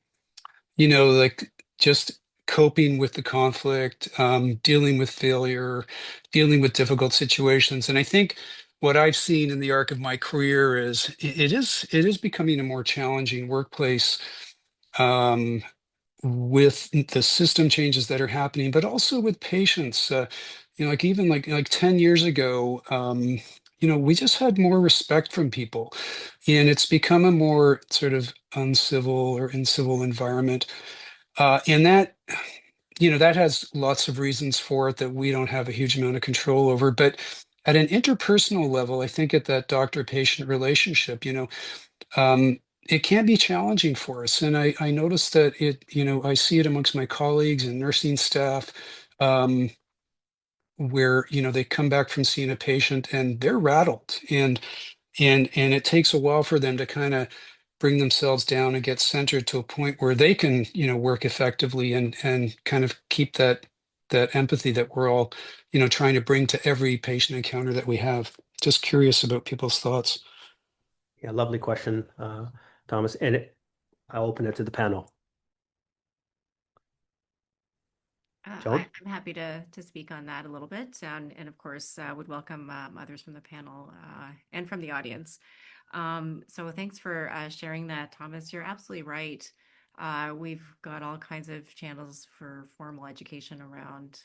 just coping with the conflict, dealing with failure, dealing with difficult situations. And I think what I've seen in the arc of my career is it is becoming a more challenging workplace um, with the system changes that are happening, but also with patients. Like even like 10 years ago, we just had more respect from people, and it's become a more sort of uncivil or incivil environment. And that has lots of reasons for it that we don't have a huge amount of control over. But at an interpersonal level, I think at that doctor-patient relationship, um, it can be challenging for us. And I noticed that I see it amongst my colleagues and nursing staff, where, they come back from seeing a patient and they're rattled, and it takes a while for them to kind of bring themselves down and get centered to a point where they can, work effectively and kind of keep that empathy that we're all, trying to bring to every patient encounter that we have. Just curious about people's thoughts. Yeah, lovely question, Thomas. And I'll open it to the panel. Joan? I'm happy to speak on that a little bit, and of course would welcome others from the panel and from the audience. So thanks for sharing that, Thomas. You're absolutely right. We've got all kinds of channels for formal education around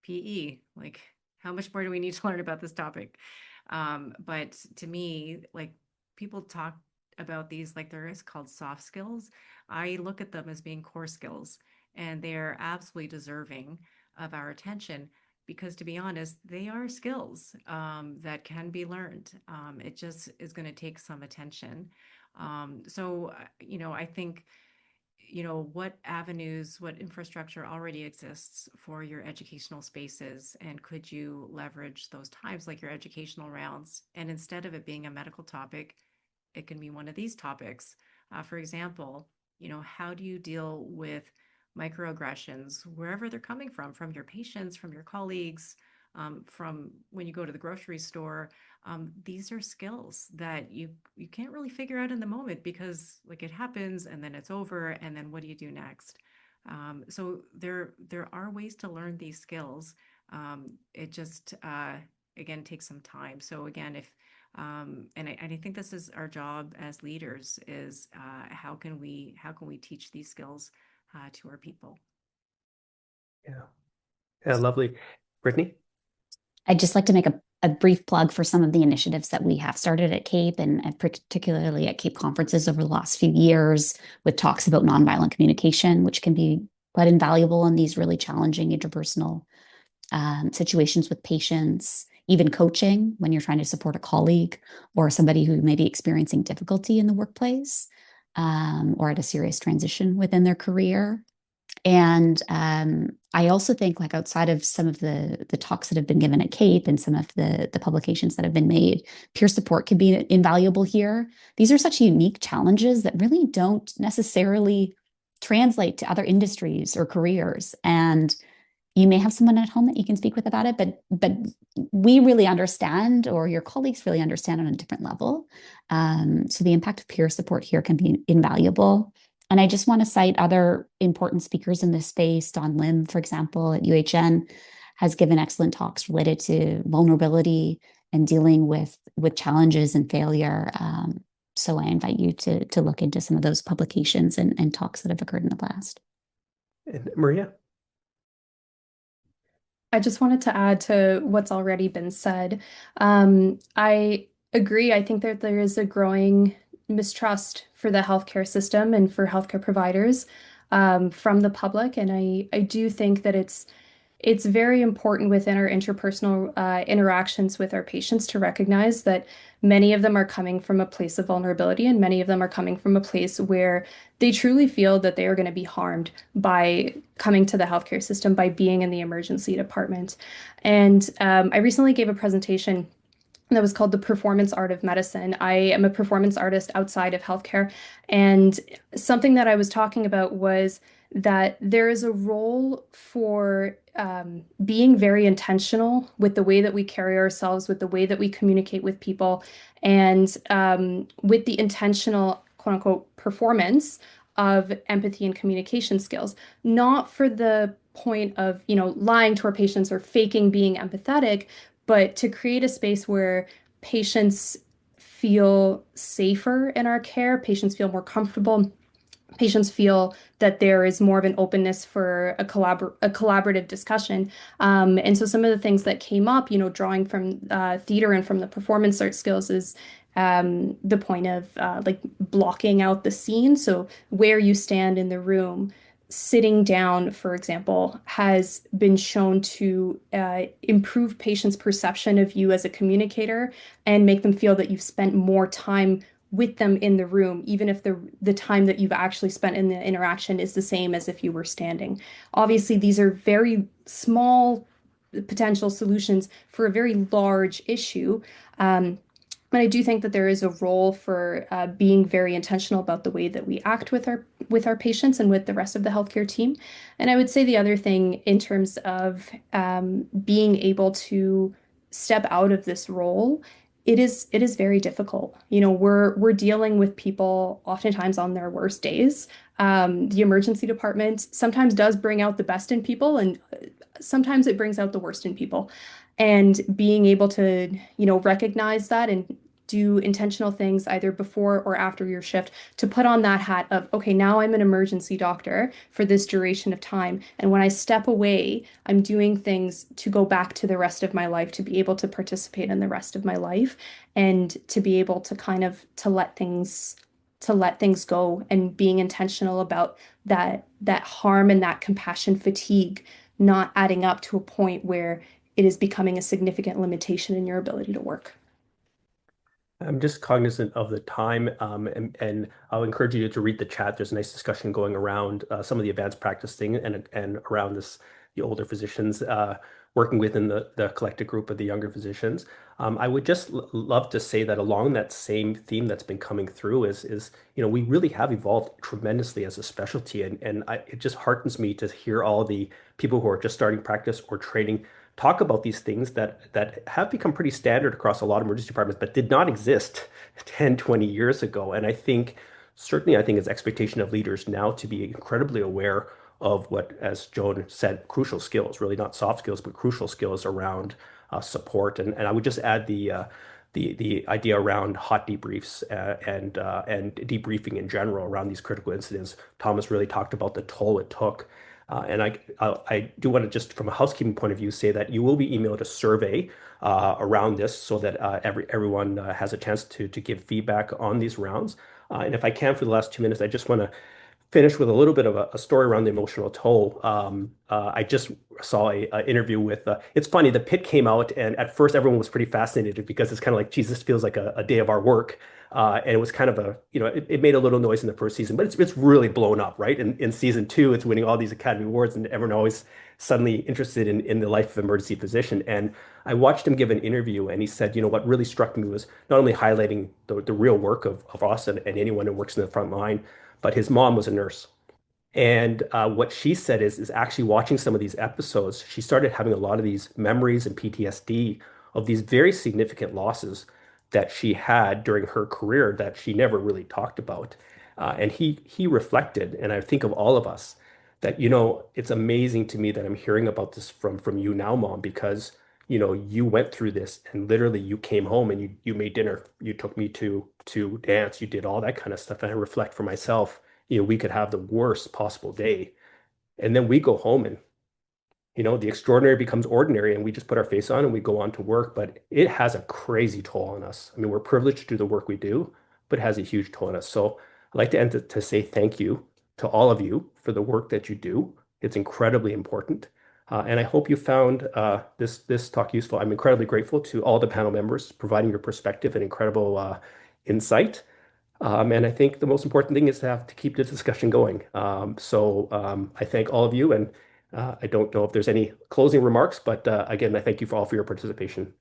PE. Like, how much more do we need to learn about this topic? But to me, like, people talk about these like there is called soft skills. I look at them as being core skills, and they're absolutely deserving of our attention because, to be honest, they are skills that can be learned. It just is going to take some attention. I think what avenues, what infrastructure already exists for your educational spaces, and could you leverage those times like your educational rounds? And instead of it being a medical topic, it can be one of these topics. For example, how do you deal with microaggressions wherever they're coming from your patients, from your colleagues, from when you go to the grocery store? These are skills that you can't really figure out in the moment because like it happens and then it's over, and then what do you do next? So there are ways to learn these skills. It just again takes some time. So again, if and I think this is our job as leaders is how can we teach these skills to our people? Yeah, lovely. Brittany? I'd just like to make a brief plug for some of the initiatives that we have started at CAEP and particularly at CAEP conferences over the last few years with talks about nonviolent communication, which can be quite invaluable in these really challenging interpersonal situations with patients, even coaching when you're trying to support a colleague or somebody who may be experiencing difficulty in the workplace or at a serious transition within their career. And I also think, like, outside of some of the talks that have been given at CAEP and some of the publications that have been made, peer support can be invaluable here. These are such unique challenges that really don't necessarily translate to other industries or careers. And you may have someone at home that you can speak with about it, but we really understand, or your colleagues really understand on a different level. So the impact of peer support here can be invaluable. And I just want to cite other important speakers in this space. Don Lim, for example, at UHN, has given excellent talks related to vulnerability and dealing with challenges and failure. So I invite you to look into some of those publications and talks that have occurred in the past. And Maria? I just wanted to add to what's already been said. I agree. I think that there is a growing mistrust for the healthcare system and for healthcare providers from the public. And I do think that it's very important within our interpersonal interactions with our patients to recognize that many of them are coming from a place of vulnerability, and many of them are coming from a place where they truly feel that they are going to be harmed by coming to the healthcare system, by being in the emergency department. And I recently gave a presentation that was called The Performance Art of Medicine. I am a performance artist outside of healthcare, and something that I was talking about was that there is a role for being very intentional with the way that we carry ourselves, with the way that we communicate with people, and with the intentional, quote unquote, performance of empathy and communication skills, not for the point of, lying to our patients or faking being empathetic, but to create a space where patients feel safer in our care, patients feel more comfortable, patients feel that there is more of an openness for a collaborative discussion. And so some of the things that came up, drawing from theater and from the performance art skills is the point of like blocking out the scene. So where you stand in the room, sitting down, for example, has been shown to improve patients' perception of you as a communicator and make them feel that you've spent more time with them in the room, even if the time that you've actually spent in the interaction is the same as if you were standing. Obviously, these are very small potential solutions for a very large issue. But I do think that there is a role for being very intentional about the way that we act with our patients and with the rest of the healthcare team. And I would say the other thing in terms of being able to step out of this role, it is very difficult. You know, we're dealing with people oftentimes on their worst days. The emergency department sometimes does bring out the best in people, and sometimes it brings out the worst in people. And being able to, recognize that and do intentional things either before or after your shift to put on that hat of, okay, now I'm an emergency doctor for this duration of time. And when I step away, I'm doing things to go back to the rest of my life, to be able to participate in the rest of my life and to be able to kind of to let things go, and being intentional about that harm and that compassion fatigue not adding up to a point where it is becoming a significant limitation in your ability to work. I'm just cognizant of the time, and I'll encourage you to read the chat. There's a nice discussion going around some of the advanced practice thing and around the older physicians working within the collective group of the younger physicians. I would just love to say that along that same theme that's been coming through is we really have evolved tremendously as a specialty, and it just heartens me to hear all the people who are just starting practice or training talk about these things that have become pretty standard across a lot of emergency departments, but did not exist 10, 20 years ago. And certainly, I think it's expectation of leaders now to be incredibly aware of what, as Joan said, crucial skills, really not soft skills, but crucial skills around support. And I would just add the idea around hot debriefs and debriefing in general around these critical incidents. Thomas really talked about the toll it took. And I do want to just from a housekeeping point of view say that you will be emailed a survey around this so that everyone has a chance to give feedback on these rounds. And if I can, for the last 2 minutes, I just want to finish with a little bit of a story around the emotional toll. I just saw a interview with, it's funny, the pit came out, and at first everyone was pretty fascinated because it's kind of like, geez, this feels like a day of our work. And it was kind of it made a little noise in the first season, but it's really blown up, right? In season 2, it's winning all these Academy Awards, and everyone always suddenly interested in the life of emergency physician. And I watched him give an interview, and he said, what really struck me was not only highlighting the real work of us and anyone who works in the front line, but his mom was a nurse. And what she said is actually watching some of these episodes, she started having a lot of these memories and PTSD of these very significant losses that she had during her career that she never really talked about. And he reflected, and I think of all of us, that it's amazing to me that I'm hearing about this from you now, Mom, because you went through this and literally you came home and you made dinner, you took me to dance, you did all that kind of stuff. And I reflect for myself, we could have the worst possible day, and then we go home and the extraordinary becomes ordinary, and we just put our face on and we go on to work. But it has a crazy toll on us. I mean, we're privileged to do the work we do, but it has a huge toll on us. So I'd like to end to say thank you to all of you for the work that you do. It's incredibly important. And I hope you found this talk useful. I'm incredibly grateful to all the panel members providing your perspective and incredible insight. And I think the most important thing is to keep the discussion going. So I thank all of you, and I don't know if there's any closing remarks, but again, I thank you all for your participation.